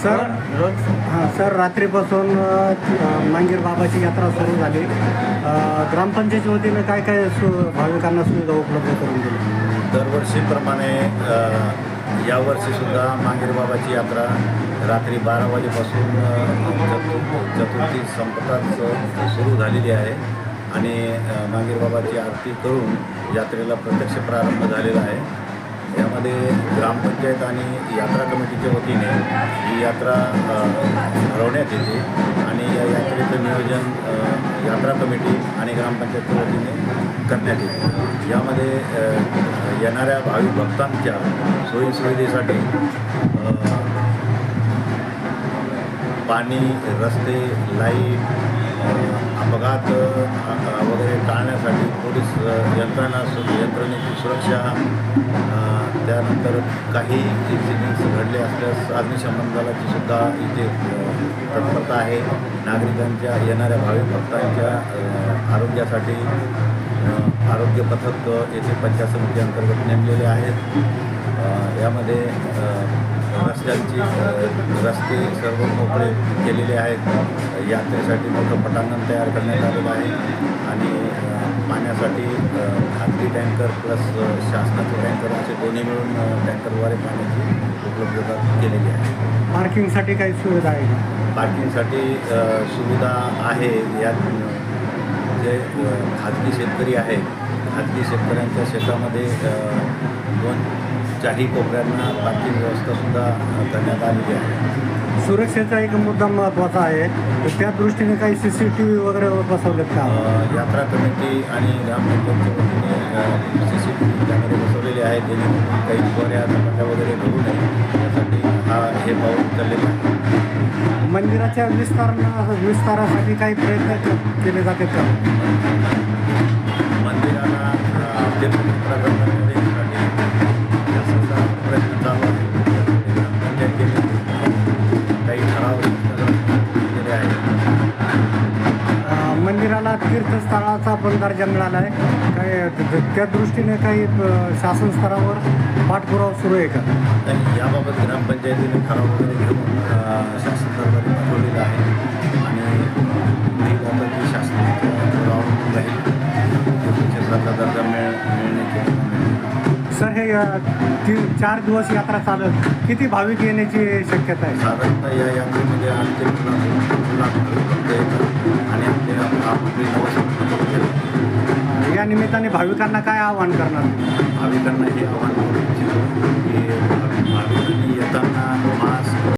Sir हां sir, रात्रीपासून मांगीर बाबाची यात्रा सुरू झाली. ग्रामपंचायतीच्या वतीनं काय काय भाविकांना सुविधा उपलब्ध करून दिली? दरवर्षीप्रमाणे यावर्षीसुद्धा मांगीर बाबाची यात्रा रात्री 12 वाजेपासून चतुर्थी संपताच सुरू झालेली आहे आणि मांगीर बाबाची आरती करून यात्रेला प्रत्यक्ष प्रारंभ झालेला आहे. यामध्ये ग्रामपंचायत आणि यात्रा कमिटीच्या वतीने ही यात्रा भरवण्यात येते आणि या यात्रेचं नियोजन यात्रा कमिटी आणि ग्रामपंचायतच्या वतीने करण्यात येते. यामध्ये येणाऱ्या भाविक भक्तांच्या सोयीसुविधेसाठी पाणी, रस्ते, लाईट, अपघात वगैरे टाळण्यासाठी पोलीस यंत्रणेची सुरक्षा, त्यानंतर काही इन्सिडेंट्स घडले असल्यास अग्निशमन दलाची सुद्धा इथे तत्परता आहे. नागरिकांच्या येणाऱ्या भाविक भक्तांच्या आरोग्यासाठी आरोग्य पथक येथे पंचायत समिती अंतर्गत नेमलेले आहेत. यामध्ये रस्ते सर्व मोकळे केलेले आहेत. यात्रेसाठी मोठं पटांगण तयार करण्यात आलेलं आहे आणि पाण्यासाठी खाजगी टँकर प्लस शासनाचे टँकर असे दोन्ही मिळून टँकरद्वारे पाण्याची उपलब्धता केलेली आहे. पार्किंगसाठी काही सुविधा आहे का? पार्किंगसाठी सुविधा आहे. यात जे खाजगी शेतकरी आहेत, खाजगी शेतकऱ्यांच्या शेतामध्ये चारही कोपऱ्यांना पार्किंग व्यवस्थासुद्धा करण्यात आलेली आहे. सुरक्षेचा एक मुद्दा महत्त्वाचा आहे, तर त्या दृष्टीने काही CCTV वगैरे बसवलेत का? यात्रा कमिटी आणि ग्रामपंचायतच्या वतीने CCTV कॅमेरे बसवलेले आहेत, जेणेकरून काही चोऱ्या धमाक्या वगैरे घडू नये यासाठी हे पाऊल उचललेलं आहे. मंदिराच्या विस्तारासाठी काही प्रयत्न केले जातात का? मंदिराला तीर्थक्षेत्र करण्यासाठी जास्तीचा प्रयत्न चालू आहे. ग्रामपंचायतीने काही ठराव केले आहेत. मंदिराला तीर्थस्थळाचा पण दर्जा मिळाला आहे काय? त्या दृष्टीने काही शासन स्तरावर पाठपुरावा सुरू आहे का? याबाबत ग्रामपंचायतीने ठराव वगैरे घेऊन शासन दरबारी पाठवलेला आहे आणि पुढील आता ती शासनाच्या जोरावर राहील. तीर्थक्षेत्राचा दर्जा मिळण्याची. सर, हे 4 दिवस यात्रा चालत किती भाविक येण्याची शक्यता आहे? साधारणतः या यात्रेमध्ये आणखी लाख आणि आपली या निमित्ताने भाविकांना काय आवाहन करणार? भाविकांना हे आव्हान करू इच्छितो की भाविकांनी येताना मास्क